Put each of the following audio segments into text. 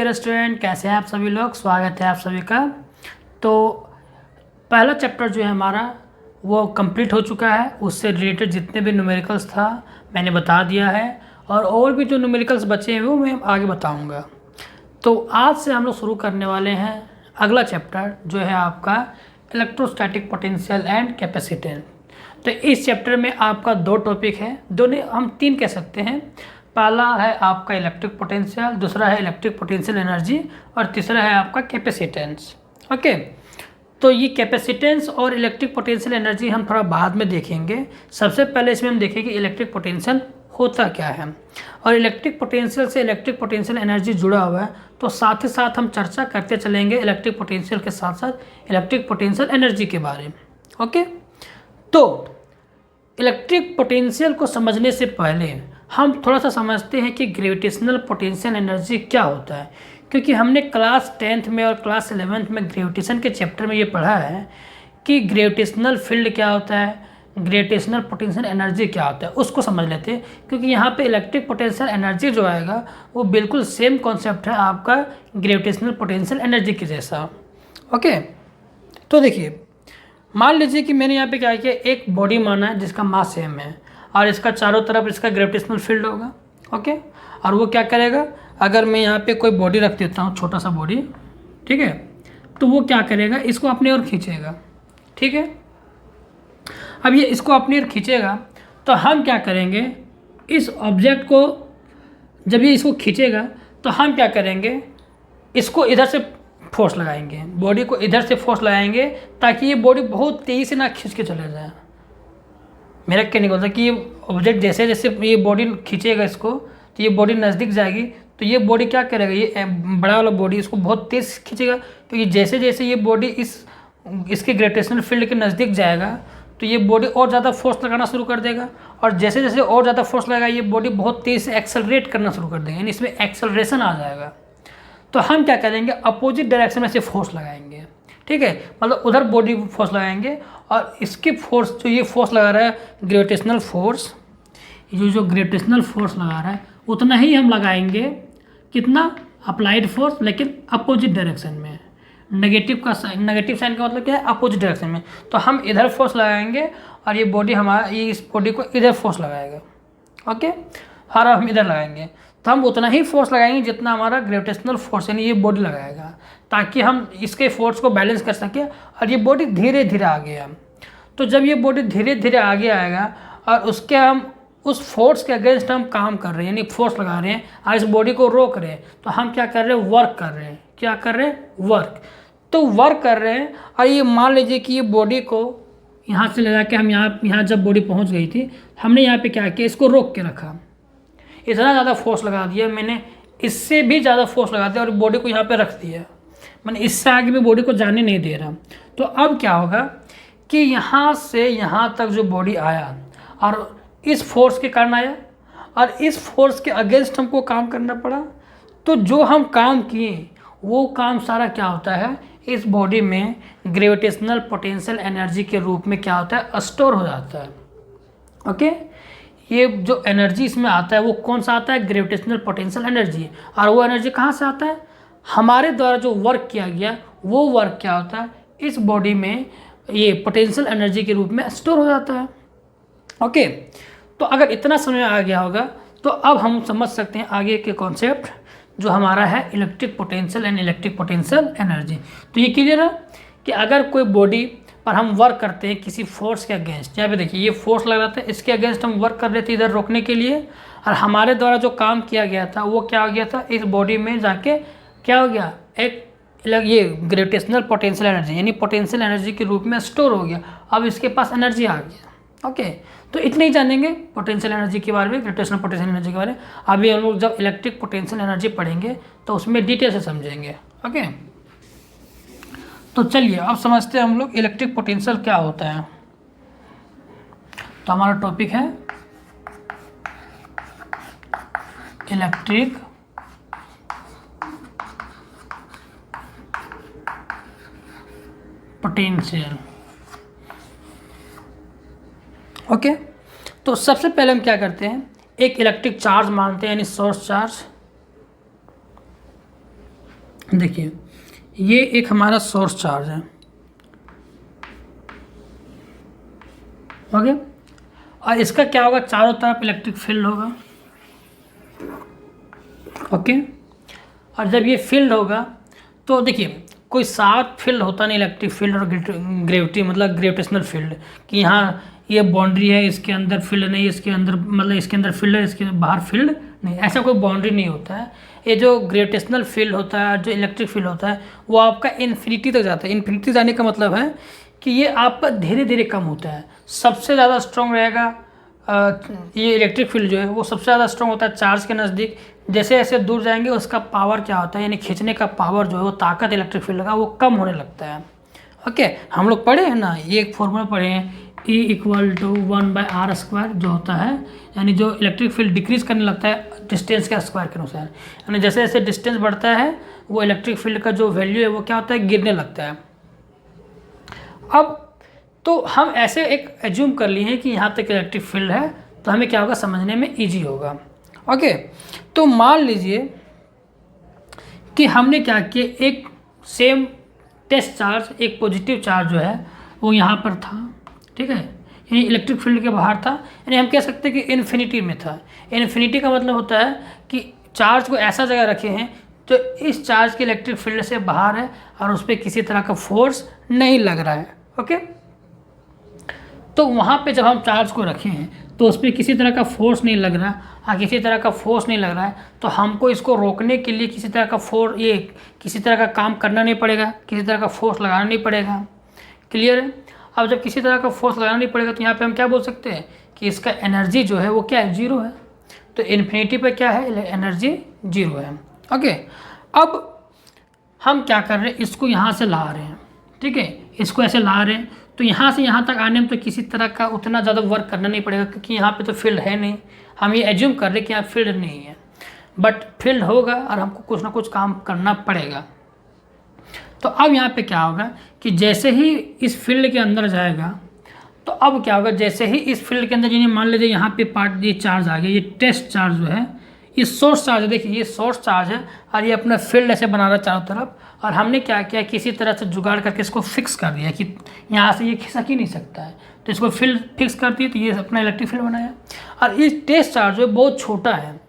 Dear student, कैसे हैं आप सभी लोग। स्वागत है आप सभी का। तो पहला चैप्टर जो है हमारा वो कंप्लीट हो चुका है। उससे रिलेटेड जितने भी न्यूमेरिकल्स था मैंने बता दिया है, और भी जो न्यूमेरिकल्स बचे हैं वो मैं आगे बताऊंगा। तो आज से हम लोग शुरू करने वाले हैं अगला चैप्टर जो है आपका इलेक्ट्रोस्टैटिक पोटेंशियल एंड कैपेसिटेंस। तो इस चैप्टर में आपका दो टॉपिक है, दोनों हम तीन कह सकते हैं। पहला है आपका इलेक्ट्रिक पोटेंशियल, दूसरा है इलेक्ट्रिक पोटेंशियल एनर्जी, और तीसरा है आपका कैपेसिटेंस। ओके, तो ये कैपेसिटेंस और इलेक्ट्रिक पोटेंशियल एनर्जी हम थोड़ा बाद में देखेंगे। सबसे पहले इसमें हम देखेंगे इलेक्ट्रिक पोटेंशियल होता क्या है, और इलेक्ट्रिक पोटेंशियल से इलेक्ट्रिक पोटेंशियल एनर्जी जुड़ा हुआ है। तो साथ ही साथ हम चर्चा करते चलेंगे इलेक्ट्रिक पोटेंशियल के साथ साथ इलेक्ट्रिक पोटेंशियल एनर्जी के बारे में। ओके, तो इलेक्ट्रिक पोटेंशियल को समझने से पहले हम थोड़ा सा समझते हैं कि ग्रेविटेशनल पोटेंशियल एनर्जी क्या होता है, क्योंकि हमने क्लास 10th में और क्लास 11th में ग्रेविटेशन के चैप्टर में ये पढ़ा है कि ग्रेविटेशनल फील्ड क्या होता है, ग्रेविटेशनल पोटेंशियल एनर्जी क्या होता है, उसको समझ लेते हैं। क्योंकि यहाँ पे इलेक्ट्रिक पोटेंशियल एनर्जी जो आएगा वो बिल्कुल सेम कॉन्सेप्ट है आपका ग्रेविटेशनल पोटेंशियल एनर्जी के जैसा। ओके, तो देखिए मान लीजिए कि मैंने यहाँ पे क्या किया, एक बॉडी माना है जिसका मास सेम है और इसका चारों तरफ इसका ग्रेविटेशनल फील्ड होगा। ओके, और वो क्या करेगा, अगर मैं यहाँ पे कोई बॉडी रख देता हूँ, छोटा सा बॉडी, ठीक है, तो वो क्या करेगा, इसको अपनी ओर खींचेगा। ठीक है, अब ये इसको अपनी ओर खींचेगा तो हम क्या करेंगे, इस ऑब्जेक्ट को जब ये इसको खींचेगा तो हम क्या करेंगे, इसको इधर से फोर्स लगाएंगे, बॉडी को इधर से फोर्स लगाएंगे ताकि ये बॉडी बहुत तेज़ी से ना खींच के चले जाए। मेरा क्या नहीं बोलता कि ये ऑब्जेक्ट जैसे जैसे ये बॉडी खींचेगा इसको तो ये बॉडी नज़दीक जाएगी, तो ये बॉडी क्या करेगा, ये बड़ा वाला बॉडी इसको बहुत तेज़ खींचेगा, क्योंकि जैसे जैसे ये बॉडी इसके ग्रेविटेशनल फील्ड के नज़दीक जाएगा तो ये बॉडी और ज़्यादा फोर्स लगाना शुरू कर देगा, और जैसे जैसे और ज़्यादा फोर्स लगाएगा ये बॉडी बहुत तेज़ से एक्सेलरेट करना शुरू कर देगा, यानी इसमें एक्सेलरेशन आ जाएगा। तो हम क्या करेंगे, अपोजिट डायरेक्शन में से फोर्स लगाएंगे। ठीक है, मतलब उधर बॉडी फोर्स लगाएंगे, और इसकी फोर्स जो ये फोर्स लगा रहा है ग्रेविटेशनल फोर्स, जो ग्रेविटेशनल फोर्स लगा रहा है उतना ही हम लगाएंगे, कितना, अप्लाइड फोर्स, लेकिन अपोजिट डायरेक्शन में। नेगेटिव साइन का मतलब क्या है, अपोजिट डायरेक्शन में। तो हम इधर फोर्स लगाएंगे और ये बॉडी हमारा, ये इस बॉडी को इधर फोर्स लगाएगा। ओके, और हम इधर लगाएंगे तो हम उतना ही फोर्स लगाएंगे जितना हमारा ग्रेविटेशनल फोर्स यानी ये बॉडी लगाएगा, ताकि हम इसके फोर्स को बैलेंस कर सकें और ये बॉडी धीरे धीरे आगे आए। तो जब ये बॉडी धीरे धीरे आगे आएगा और उसके हम उस फोर्स के अगेंस्ट हम काम कर रहे हैं, यानी फोर्स लगा रहे हैं और इस बॉडी को रोक रहे हैं, तो हम क्या कर रहे हैं, वर्क कर रहे हैं। क्या कर रहे हैं, वर्क। तो वर्क कर रहे हैं, और ये मान लीजिए कि ये बॉडी को यहाँ से लगा के हम यहाँ जब बॉडी पहुँच गई थी, हमने यहाँ पर क्या किया, इसको रोक के रखा, इतना ज़्यादा फोर्स लगा दिया मैंने, इससे भी ज़्यादा फोर्स लगा दिया और बॉडी को यहाँ पे रख दिया, मैंने इससे आगे भी बॉडी को जाने नहीं दे रहा। तो अब क्या होगा कि यहाँ से यहाँ तक जो बॉडी आया और इस फोर्स के कारण आया, और इस फोर्स के अगेंस्ट हमको काम करना पड़ा, तो जो हम काम किए वो काम सारा क्या होता है, इस बॉडी में ग्रेविटेशनल पोटेंशियल एनर्जी के रूप में क्या होता है, स्टोर हो जाता है। ओके, ये जो एनर्जी इसमें आता है वो कौन सा आता है, ग्रेविटेशनल पोटेंशियल एनर्जी। और वो एनर्जी कहाँ से आता है, हमारे द्वारा जो वर्क किया गया वो वर्क क्या होता है, इस बॉडी में ये पोटेंशियल एनर्जी के रूप में स्टोर हो जाता है। ओके, तो अगर इतना समय आ गया होगा तो अब हम समझ सकते हैं आगे के कॉन्सेप्ट जो हमारा है electric potential and electric potential energy. तो ये क्लियर है कि अगर कोई बॉडी पर हम वर्क करते हैं किसी फोर्स के अगेंस्ट, यहाँ पे देखिए ये फोर्स लग रहा था, इसके अगेंस्ट हम वर्क कर रहे थे इधर रोकने के लिए, और हमारे द्वारा जो काम किया गया था वो क्या हो गया था, इस बॉडी में जाके क्या हो गया, एक ये ग्रेविटेशनल पोटेंशियल एनर्जी यानी पोटेंशियल एनर्जी के रूप में स्टोर हो गया। अब इसके पास एनर्जी आ गया। ओके, तो इतना ही जानेंगे पोटेंशियल एनर्जी के बारे में, ग्रेविटेशनल पोटेंशियल एनर्जी के बारे में। अभी हम लोग जब इलेक्ट्रिक पोटेंशियल एनर्जी पढ़ेंगे तो उसमें डिटेल से समझेंगे। ओके, तो चलिए अब समझते हैं हम लोग इलेक्ट्रिक पोटेंशियल क्या होता है। तो हमारा टॉपिक है इलेक्ट्रिक पोटेंशियल। ओके, तो सबसे पहले हम क्या करते हैं, एक इलेक्ट्रिक चार्ज मानते हैं यानी सोर्स चार्ज। देखिए ये एक हमारा सोर्स चार्ज है, ओके। और इसका क्या होगा, चारों तरफ इलेक्ट्रिक फील्ड होगा, ओके। और जब ये फील्ड होगा तो देखिए कोई साफ फील्ड होता नहीं, इलेक्ट्रिक फील्ड और ग्रेविटी मतलब ग्रेविटेशनल फील्ड, कि यहाँ ये बाउंड्री है, इसके अंदर फील्ड नहीं, इसके अंदर मतलब इसके अंदर फील्ड है, इसके बाहर फील्ड नहीं, ऐसा कोई बाउंड्री नहीं होता है। ये जो ग्रेविटेशनल फील्ड होता है, जो इलेक्ट्रिक फील्ड होता है, वो आपका इन्फिनिटी तक जाता है। इन्फिनिटी जाने का मतलब है कि ये आपका धीरे धीरे कम होता है। सबसे ज़्यादा स्ट्रॉन्ग रहेगा ये इलेक्ट्रिक फील्ड जो है वो सबसे ज़्यादा स्ट्रॉन्ग होता है चार्ज के नज़दीक। जैसे जैसे दूर जाएंगे उसका पावर क्या होता है, यानी खींचने का पावर जो है वो ताकत इलेक्ट्रिक फील्ड का वो कम होने लगता है, ओके। हम लोग पढ़े हैं ना, ये एक फॉर्मूला पढ़े हैं, E = 1/r² जो होता है, यानी जो इलेक्ट्रिक फील्ड डिक्रीज करने लगता है डिस्टेंस के स्क्वायर के अनुसार, यानी जैसे जैसे डिस्टेंस बढ़ता है वो इलेक्ट्रिक फील्ड का जो वैल्यू है वो क्या होता है, गिरने लगता है। अब तो हम ऐसे एक एज्यूम कर लिए हैं कि यहाँ तक इलेक्ट्रिक फील्ड है, तो हमें क्या होगा, समझने में ईजी होगा, ओके। तो मान लीजिए कि हमने क्या किया, एक सेम टेस्ट चार्ज, एक पॉजिटिव चार्ज जो है वो यहाँ पर था, ठीक है, यानी इलेक्ट्रिक फील्ड के बाहर था, यानी हम कह सकते हैं कि इन्फिनिटी में था। इन्फिनिटी का मतलब होता है कि चार्ज को ऐसा जगह रखे हैं जो इस चार्ज के इलेक्ट्रिक फील्ड से बाहर है और उस पर किसी तरह का फोर्स नहीं लग रहा है, ओके। तो वहाँ पे जब हम चार्ज को रखे हैं तो उस पर किसी तरह का फोर्स नहीं लग रहा, हाँ किसी तरह का फोर्स नहीं लग रहा है, तो हमको इसको रोकने के लिए किसी तरह का किसी तरह का काम करना नहीं पड़ेगा, किसी तरह का फोर्स लगाना नहीं पड़ेगा, क्लियर है। अब जब किसी तरह का फोर्स लगाना नहीं पड़ेगा तो यहाँ पे हम क्या बोल सकते हैं कि इसका एनर्जी जो है वो क्या है, जीरो है। तो इन्फिनिटी पे क्या है, एनर्जी जीरो है, ओके। अब हम क्या कर रहे हैं, इसको यहाँ से ला रहे हैं, ठीक है, इसको ऐसे ला रहे हैं, तो यहाँ से यहाँ तक आने में तो किसी तरह का उतना ज़्यादा वर्क करना नहीं पड़ेगा, क्योंकि यहाँ पे तो फील्ड है नहीं। हम ये एज्यूम कर रहे हैं कि यहाँ फील्ड नहीं है, बट फील्ड होगा और हमको कुछ ना कुछ काम करना पड़ेगा। तो अब यहाँ पे क्या होगा कि जैसे ही इस फील्ड के अंदर जाएगा, तो अब क्या होगा, जैसे ही इस फील्ड के अंदर यानी मान लीजिए यहाँ पे ये चार्ज आ गया, ये टेस्ट चार्ज जो है, ये सोर्स चार्ज है, देखिए ये सोर्स चार्ज है और ये अपना फील्ड ऐसे बना रहा है चारों तरफ, और हमने क्या किया, किसी तरह से जुगाड़ करके इसको फिक्स कर दिया कि यहाँ से ये खिसक ही नहीं सकता है, तो इसको फील्ड फिक्स कर दिए, तो ये अपना इलेक्ट्रिक फील्ड बनाया। और ये टेस्ट चार्ज जो है बहुत छोटा है,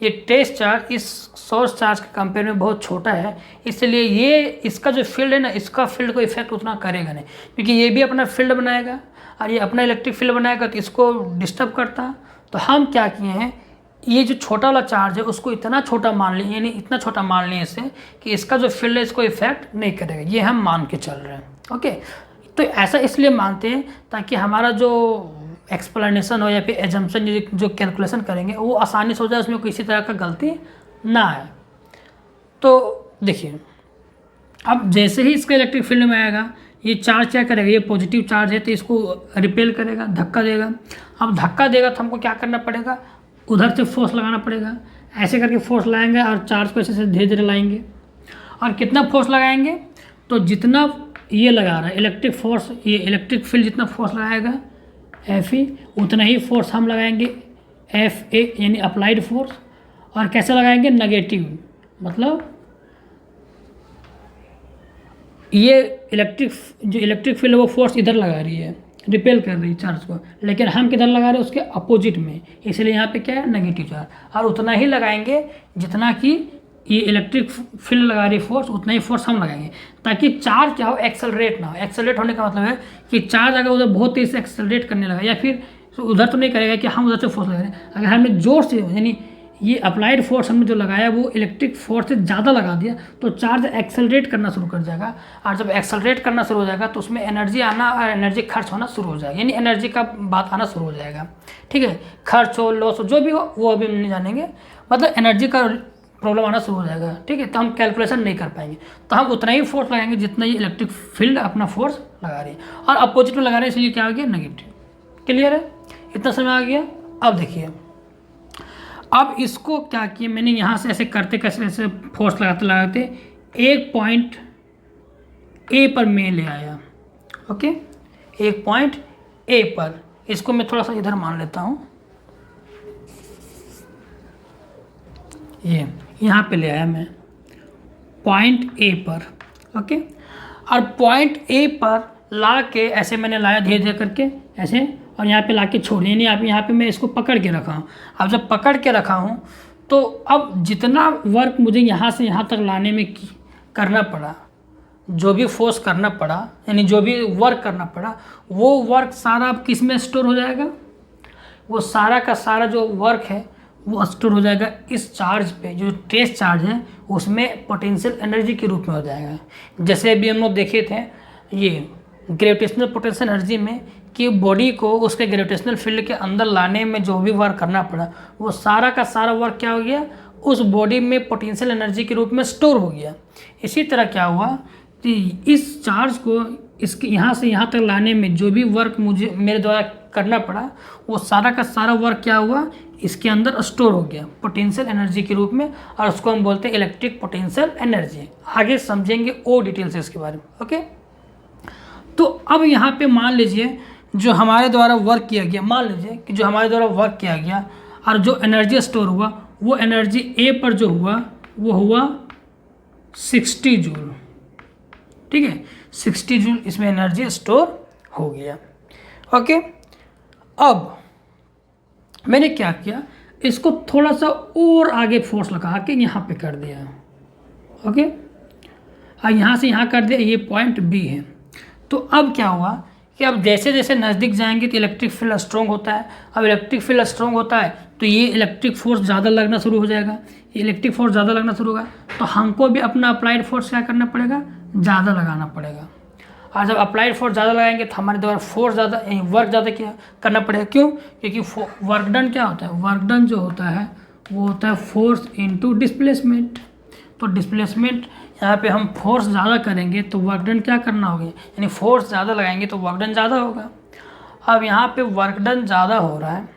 ये टेस्ट चार्ज इस सोर्स चार्ज के कंपेयर में बहुत छोटा है, इसलिए ये इसका जो फील्ड है ना, इसका फील्ड को इफेक्ट उतना करेगा नहीं, क्योंकि ये भी अपना फील्ड बनाएगा और ये अपना इलेक्ट्रिक फील्ड बनाएगा, तो इसको डिस्टर्ब करता। तो हम क्या किए हैं, ये जो छोटा वाला चार्ज है उसको इतना छोटा मान लिए, यानी इतना छोटा मान लिए इसे कि इसका जो फील्ड है इसको इफेक्ट नहीं करेगा, ये हम मान के चल रहे हैं, ओके। तो ऐसा इसलिए मानते हैं ताकि हमारा जो एक्सप्लेनेशन हो या फिर एजम्पशन जो कैलकुलेशन करेंगे वो आसानी से हो जाए, उसमें किसी तरह का गलती ना आए। तो देखिए अब जैसे ही इसका इलेक्ट्रिक फील्ड में आएगा, ये चार्ज क्या करेगा, ये पॉजिटिव चार्ज है तो इसको रिपेल करेगा, धक्का देगा। अब धक्का देगा तो हमको क्या करना पड़ेगा, उधर से फोर्स लगाना पड़ेगा, ऐसे करके फोर्स लगाएंगे और चार्ज को ऐसे धीरे धीरे लाएंगे। और कितना फोर्स लगाएंगे, तो जितना ये लगा रहा है इलेक्ट्रिक फोर्स, ये इलेक्ट्रिक फील्ड जितना फोर्स लगाएगा Fe, उतना ही फोर्स हम लगाएंगे Fa यानी अप्लाइड फोर्स। और कैसे लगाएंगे, नेगेटिव, मतलब ये इलेक्ट्रिक फील्ड वो फोर्स इधर लगा रही है, रिपेल कर रही है चार्ज को, लेकिन हम किधर लगा रहे हैं, उसके अपोजिट में, इसलिए यहाँ पे क्या है, नेगेटिव चार्ज। और उतना ही लगाएंगे जितना कि ये इलेक्ट्रिक फील्ड लगा रही फोर्स, उतना ही फोर्स हम लगाएंगे, ताकि चार्ज क्या हो, एक्सेलरेट ना हो। एक्सेलरेट होने का मतलब है कि चार्ज अगर उधर बहुत तेज़ से एक्सेलरेट करने लगा, या फिर उधर तो नहीं करेगा कि हम उधर से फोर्स लगा रहे हैं, अगर हमने जोर से यानी ये अप्लाइड फोर्स हमने जो लगाया वो इलेक्ट्रिक फोर्स से ज़्यादा लगा दिया, तो चार्ज एक्सेलरेट करना शुरू कर जाएगा। और जब एक्सेलरेट करना शुरू हो जाएगा तो उसमें एनर्जी आना और एनर्जी खर्च होना शुरू हो जाएगा, यानी एनर्जी का बात आना शुरू हो जाएगा, ठीक है। खर्च हो, लॉस हो, जो भी हो वो अभी हम नहीं जानेंगे, मतलब एनर्जी का प्रॉब्लम आना शुरू हो जाएगा, ठीक है। तो हम कैलकुलेशन नहीं कर पाएंगे, तो हम उतना ही फोर्स लगाएंगे जितना ही इलेक्ट्रिक फील्ड अपना फोर्स लगा रही है, और अपोजिट में लगा रहे हैं, इसलिए क्या हो गया, नेगेटिव। क्लियर है, इतना समझ आ गया। अब देखिए, अब इसको क्या किया मैंने, यहाँ से ऐसे करते कैसे ऐसे फोर्स लगाते लगाते एक पॉइंट ए पर मैं ले आया, ओके, एक पॉइंट ए पर। इसको मैं थोड़ा सा इधर मान लेता हूँ, ये यहाँ पे ले आया मैं। पॉइंट ए पर, ओके। और पॉइंट ए पर ला के ऐसे मैंने लाया धीरे धीरे करके ऐसे, और यहाँ पे ला के छोड़, यानी यहाँ पे मैं इसको पकड़ के रखा हूँ। अब जब पकड़ के रखा हूँ तो अब जितना वर्क मुझे यहाँ से यहाँ तक लाने में करना पड़ा, जो भी फोर्स करना पड़ा, यानी जो भी वर्क करना पड़ा, वो वर्क सारा अब किस में स्टोर हो जाएगा? वो सारा का सारा जो वर्क है वो स्टोर हो जाएगा इस चार्ज पे, जो ट्रेस चार्ज है उसमें पोटेंशियल एनर्जी के रूप में हो जाएगा। जैसे अभी हम लोग देखे थे ये ग्रेविटेशनल पोटेंशियल एनर्जी में कि बॉडी को उसके ग्रेविटेशनल फील्ड के अंदर लाने में जो भी वर्क करना पड़ा, वो सारा का सारा वर्क क्या हो गया? उस बॉडी में पोटेंशियल एनर्जी के रूप में स्टोर हो गया। इसी तरह क्या हुआ कि इस चार्ज को इसके यहाँ से यहाँ तक लाने में जो भी वर्क मुझे मेरे द्वारा करना पड़ा, वो सारा का सारा वर्क क्या हुआ? इसके अंदर स्टोर हो गया पोटेंशियल एनर्जी के रूप में, और उसको हम बोलते हैं इलेक्ट्रिक पोटेंशियल एनर्जी। आगे समझेंगे और डिटेल से इसके बारे में, ओके। तो अब यहाँ पे मान लीजिए जो हमारे द्वारा वर्क किया गया, मान लीजिए कि जो हमारे द्वारा वर्क किया गया और जो एनर्जी स्टोर हुआ, वो एनर्जी ए पर जो हुआ वो हुआ 60 जूल, ठीक है। 60 जूल इसमें एनर्जी स्टोर हो गया, ओके। अब मैंने क्या किया, इसको थोड़ा सा और आगे फोर्स लगा के यहाँ पे कर दिया, ओके। और यहाँ से यहाँ कर दिया, ये पॉइंट बी है। तो अब क्या हुआ कि अब जैसे जैसे नज़दीक जाएंगे तो इलेक्ट्रिक फील्ड स्ट्रॉन्ग होता है। अब इलेक्ट्रिक फील्ड स्ट्रॉन्ग होता है तो ये इलेक्ट्रिक फोर्स ज़्यादा लगना शुरू हो जाएगा। ये इलेक्ट्रिक फोर्स ज़्यादा लगना शुरू होगा तो हमको भी अपना अप्लाइड फोर्स क्या करना पड़ेगा? ज़्यादा लगाना पड़ेगा। और जब अप्लाइड फोर्स ज़्यादा लगाएंगे तो हमारे द्वारा फोर्स ज़्यादा, वर्क ज़्यादा क्या करना पड़ेगा। क्यों? क्योंकि वर्क डन क्या होता है? वर्क डन जो होता है वो होता है फोर्स इनटू डिस्प्लेसमेंट। तो डिस्प्लेसमेंट यहाँ पे हम फोर्स ज़्यादा करेंगे तो वर्क डन क्या करना होगा, यानी फोर्स ज़्यादा लगाएंगे तो वर्क डन ज़्यादा होगा। अब यहाँ पे वर्क डन ज़्यादा हो रहा है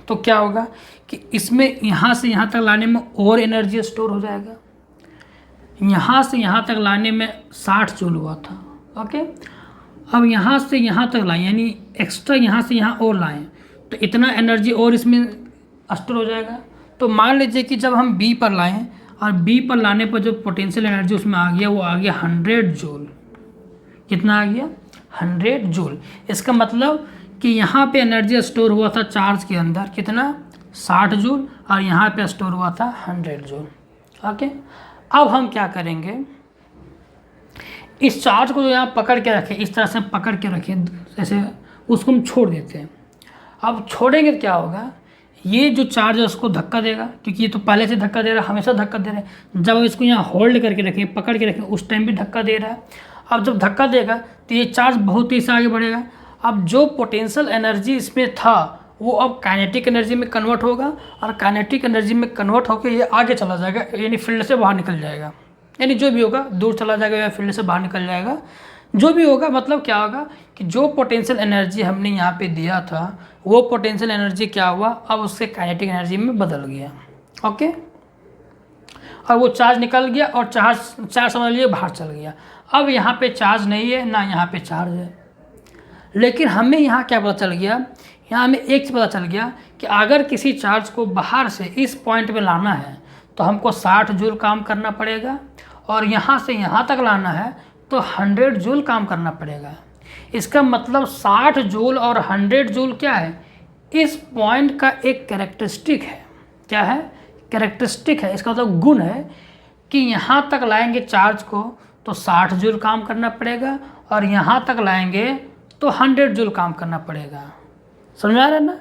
तो क्या होगा कि इसमें यहाँ से यहाँ तक लाने में और एनर्जी स्टोर हो जाएगा। यहाँ से यहाँ तक लाने में 60 जूल हुआ था, ओके। अब यहाँ से यहाँ तक लाएं, यानी एक्स्ट्रा यहाँ से यहाँ और लाएं तो इतना एनर्जी और इसमें स्टोर हो जाएगा। तो मान लीजिए कि जब हम बी पर लाएं और बी पर लाने पर जो पोटेंशियल एनर्जी उसमें आ गया वो आ गया 100 जूल। कितना आ गया? 100 जूल। इसका मतलब कि यहाँ पे एनर्जी स्टोर हुआ था चार्ज के अंदर कितना? 60 जूल, और यहाँ पे स्टोर हुआ था 100 जूल, ओके। अब हम क्या करेंगे, इस चार्ज को जो यहाँ पकड़ के रखें, इस तरह से पकड़ के रखें जैसे, उसको हम छोड़ देते हैं। अब छोड़ेंगे तो क्या होगा, ये जो चार्ज है उसको धक्का देगा, क्योंकि ये तो पहले से धक्का दे रहा है, हमेशा धक्का दे रहा है। जब इसको यहाँ होल्ड करके रखें, पकड़ के रखें, उस टाइम भी धक्का दे रहा है। अब जब धक्का देगा तो ये चार्ज बहुत तेज़ी से आगे बढ़ेगा। अब जो पोटेंशियल एनर्जी इसमें था वो अब काइनेटिक एनर्जी में कन्वर्ट होगा, और काइनेटिक एनर्जी में कन्वर्ट होकर ये आगे चला जाएगा, यानी फील्ड से बाहर निकल जाएगा। यानी जो भी होगा दूर चला जाएगा या फील्ड से बाहर निकल जाएगा, जो भी होगा। मतलब क्या होगा कि जो पोटेंशियल एनर्जी हमने यहाँ पे दिया था वो पोटेंशियल एनर्जी क्या हुआ, अब उससे काइनेटिक एनर्जी में बदल गया, ओके। और वो चार्ज निकल गया और चार्ज समझ लीजिए बाहर चल गया। अब यहाँ पे चार्ज नहीं है ना यहाँ पे चार्ज है, लेकिन हमें यहाँ क्या पता चल गया, यहाँ हमें एक चीज़ पता चल गया कि अगर किसी चार्ज को बाहर से इस पॉइंट पे लाना है तो हमको 60 जूल काम करना पड़ेगा, और यहाँ से यहाँ तक लाना है तो 100 जूल काम करना पड़ेगा। इसका मतलब 60 जूल और 100 जूल क्या है, इस पॉइंट का एक कैरेक्टरिस्टिक है। क्या है? कैरेक्टरिस्टिक है। इसका मतलब गुण है कि यहाँ तक लाएंगे चार्ज को तो 60 जूल काम करना पड़ेगा, और यहाँ तक लाएंगे तो 100 जूल काम करना पड़ेगा। समझ आ रहा है ना?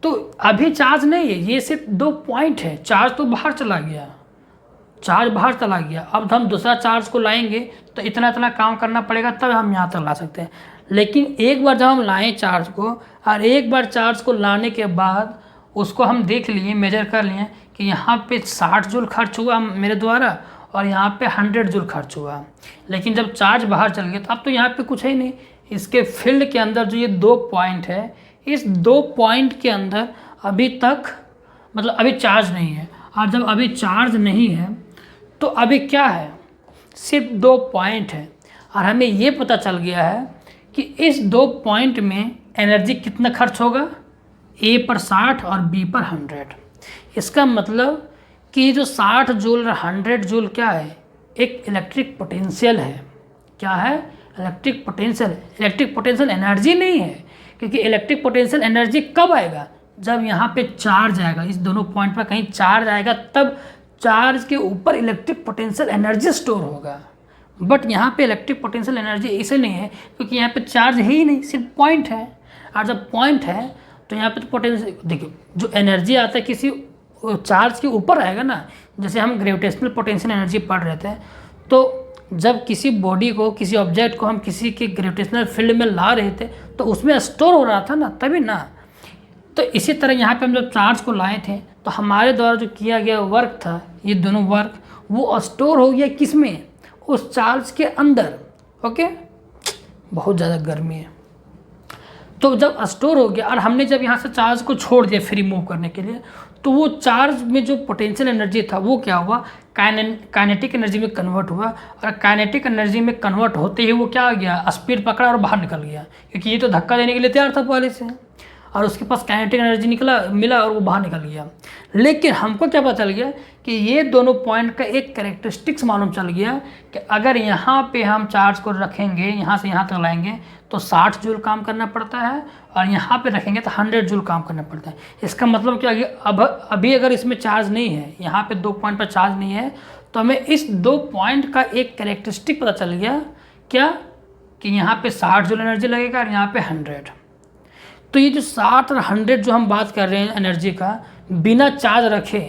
तो अभी चार्ज नहीं है, ये सिर्फ 2 पॉइंट है। चार्ज तो बाहर चला गया, चार्ज बाहर चला गया। अब हम दूसरा चार्ज को लाएंगे तो इतना इतना काम करना पड़ेगा, तब हम यहाँ तक ला सकते हैं। लेकिन एक बार जब हम लाएं चार्ज को, और एक बार चार्ज को लाने के बाद उसको हम देख लिए, मेजर कर लिए कि यहाँ पे 60 जूल खर्च हुआ मेरे द्वारा और यहाँ पे 100 जूल खर्च हुआ। लेकिन जब चार्ज बाहर चल गया तो अब तो यहाँ पे कुछ है ही नहीं। इसके फील्ड के अंदर जो ये 2 पॉइंट है, इस 2 पॉइंट के अंदर अभी तक मतलब अभी चार्ज नहीं है। और जब अभी चार्ज नहीं है तो अभी क्या है, सिर्फ 2 पॉइंट है। और हमें ये पता चल गया है कि इस 2 पॉइंट में एनर्जी कितना खर्च होगा, ए पर 60 और बी पर 100। इसका मतलब कि जो 60 जूल 100 जूल क्या है, एक इलेक्ट्रिक पोटेंशियल है। क्या है? Electric potential. Electric potential energy नहीं है, क्योंकि इलेक्ट्रिक पोटेंशियल एनर्जी कब आएगा? जब यहाँ पे चार्ज आएगा, इस दोनों पॉइंट पर कहीं चार्ज आएगा, तब चार्ज के ऊपर इलेक्ट्रिक पोटेंशियल एनर्जी स्टोर होगा। बट यहाँ पे इलेक्ट्रिक पोटेंशियल एनर्जी इसे नहीं है, क्योंकि यहाँ पे चार्ज है ही नहीं, सिर्फ पॉइंट है। और जब पॉइंट है तो यहाँ पे तो पोटेंशियल, देखिए जो एनर्जी आता है किसी चार्ज के ऊपर आएगा ना, जैसे हम ग्रेविटेशनल पोटेंशियल एनर्जी पढ़ रहे थे, तो जब किसी बॉडी को, किसी ऑब्जेक्ट को हम किसी के ग्रेविटेशनल फील्ड में ला रहे थे तो उसमें स्टोर हो रहा था ना, तभी ना। तो इसी तरह यहाँ पे हम जब चार्ज को लाए थे तो हमारे द्वारा जो किया गया वर्क था, ये दोनों वर्क, वो स्टोर हो गया किस में? उस चार्ज के अंदर। ओके, बहुत ज़्यादा गर्मी है। तो जब स्टोर हो गया और हमने जब यहाँ से चार्ज को छोड़ दिया फ्री मूव करने के लिए, तो वो चार्ज में जो पोटेंशियल एनर्जी था वो क्या हुआ? काइनेटिक एनर्जी में कन्वर्ट हुआ। और काइनेटिक एनर्जी में कन्वर्ट होते ही वो क्या आ गया? स्पीड पकड़ा और बाहर निकल गया, क्योंकि ये तो धक्का देने के लिए तैयार था पहले से, और उसके पास काइनेटिक एनर्जी मिला और वो बाहर निकल गया। लेकिन हमको क्या पता चल गया कि ये दोनों पॉइंट का एक कैरेक्टरिस्टिक्स मालूम चल गया कि अगर यहाँ पे हम चार्ज को रखेंगे, यहाँ से यहाँ तक लाएंगे तो 60 जूल काम करना पड़ता है, और यहाँ पे रखेंगे तो 100 जूल काम करना पड़ता है। इसका मतलब क्या कि अभी अगर इसमें चार्ज नहीं है, यहाँ पे 2 पॉइंट पर चार्ज नहीं है, तो हमें इस 2 पॉइंट का एक कैरेक्टरिस्टिक पता चल गया, क्या कि यहाँ पे 60 जूल एनर्जी लगेगा और यहाँ पे 100। तो ये जो 60 और 100 जो हम बात कर रहे हैं एनर्जी का, बिना चार्ज रखे,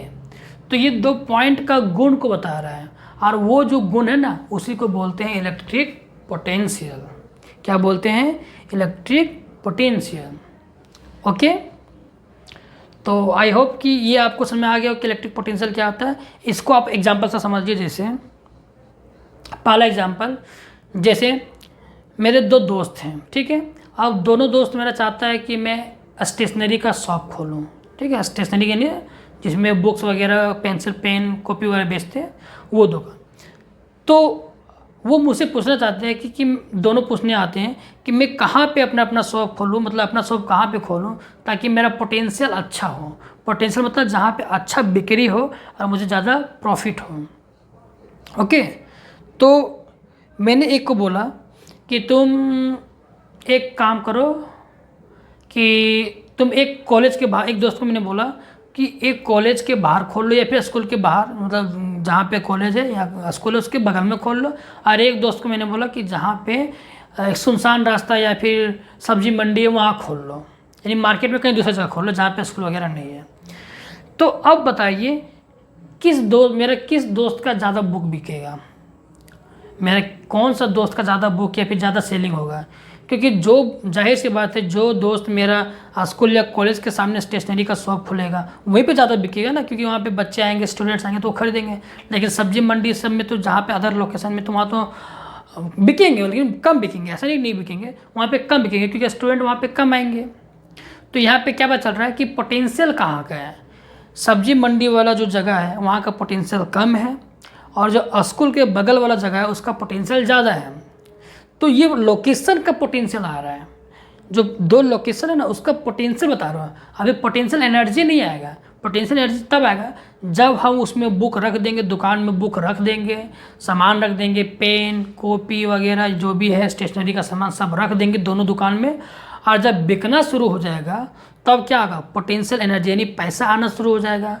तो ये 2 पॉइंट का गुण को बता रहा है। और वो जो गुण है ना, उसी को बोलते हैं इलेक्ट्रिक पोटेंशियल। क्या बोलते हैं? Electric potential. ओके, तो आई होप कि ये आपको समझ में आ गया हो कि इलेक्ट्रिक पोटेंशियल क्या होता है। इसको आप एग्जाम्पल से समझिए। जैसे पहला एग्जाम्पल, जैसे मेरे 2 दोस्त हैं, ठीक है। अब दोनों दोस्त मेरा चाहता है कि मैं स्टेशनरी का शॉप खोलूँ, ठीक है, स्टेशनरी के लिए, जिसमें बुक्स वगैरह, पेंसिल, पेन, कॉपी वगैरह बेचते हैं, वो दुकान। तो वो मुझसे पूछना चाहते हैं कि दोनों पूछने आते हैं कि मैं कहाँ पे अपना शॉप खोलूँ, मतलब अपना शॉप कहाँ पे खोलूँ ताकि मेरा पोटेंशियल अच्छा हो। पोटेंशियल मतलब जहाँ पे अच्छा बिक्री हो और मुझे ज़्यादा प्रॉफिट हो। ओके, तो मैंने एक को बोला कि तुम एक काम करो कि तुम एक कॉलेज के बाहर, एक दोस्त को मैंने बोला कि एक कॉलेज के बाहर खोल लो या फिर स्कूल के बाहर, मतलब जहाँ पे कॉलेज है या स्कूल है उसके बगल में खोल लो। और एक दोस्त को मैंने बोला कि जहाँ पे सुनसान रास्ता या फिर सब्जी मंडी है वहाँ खोल लो, यानी मार्केट में कहीं दूसरी जगह खोल लो जहाँ पे स्कूल वगैरह नहीं है। तो अब बताइए मेरा किस दोस्त का ज़्यादा बुक बिकेगा? मेरा कौन सा दोस्त का ज़्यादा बुक या फिर ज़्यादा सेलिंग होगा? क्योंकि जो जाहिर सी बात है, जो दोस्त मेरा स्कूल या कॉलेज के सामने स्टेशनरी का शॉप खुलेगा वहीं पे ज़्यादा बिकेगा ना, क्योंकि वहाँ पे बच्चे आएंगे, स्टूडेंट्स आएंगे तो वो खरीदेंगे। लेकिन सब्जी मंडी सब में तो, जहाँ पे अदर लोकेशन में, तो वहाँ तो बिकेंगे, लेकिन कम बिकेंगे। ऐसा नहीं बिकेंगे, वहाँ पे कम बिकेंगे क्योंकि स्टूडेंट वहाँ पे कम आएंगे। तो यहाँ पे क्या पता चल रहा है कि पोटेंशियल कहाँ का है? सब्जी मंडी वाला जो जगह है वहाँ का पोटेंशियल कम है, और जो स्कूल के बगल वाला जगह है उसका पोटेंशियल ज़्यादा है। तो ये लोकेशन का पोटेंशियल आ रहा है, जो 2 लोकेशन है ना उसका पोटेंशियल बता रहा हूँ। अभी पोटेंशियल एनर्जी नहीं आएगा। पोटेंशियल एनर्जी तब आएगा जब हम उसमें बुक रख देंगे, दुकान में बुक रख देंगे, सामान रख देंगे, पेन, कॉपी वगैरह जो भी है स्टेशनरी का सामान सब रख देंगे दोनों दुकान में। और जब बिकना शुरू हो जाएगा तब क्या होगा? पोटेंशियल एनर्जी यानी पैसा आना शुरू हो जाएगा।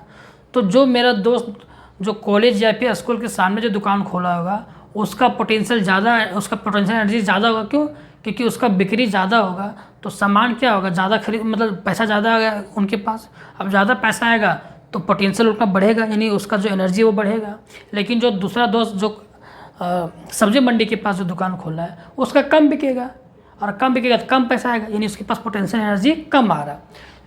तो जो मेरा दोस्त जो कॉलेज या फिर स्कूल के सामने जो दुकान खोला होगा उसका पोटेंशियल ज़्यादा है, उसका पोटेंशियल एनर्जी ज़्यादा होगा। क्यों? क्योंकि उसका बिक्री ज़्यादा होगा तो सामान क्या होगा? ज़्यादा खरीद, मतलब पैसा ज़्यादा आ गया उनके पास। अब ज़्यादा पैसा आएगा तो पोटेंशियल उनका बढ़ेगा, यानी उसका जो एनर्जी है वो बढ़ेगा। लेकिन जो दूसरा दोस्त जो सब्जी मंडी के पास जो दुकान खोला है उसका कम बिकेगा, और कम बिकेगा तो कम पैसा आएगा, यानी उसके पास पोटेंशियल एनर्जी कम आ रहा।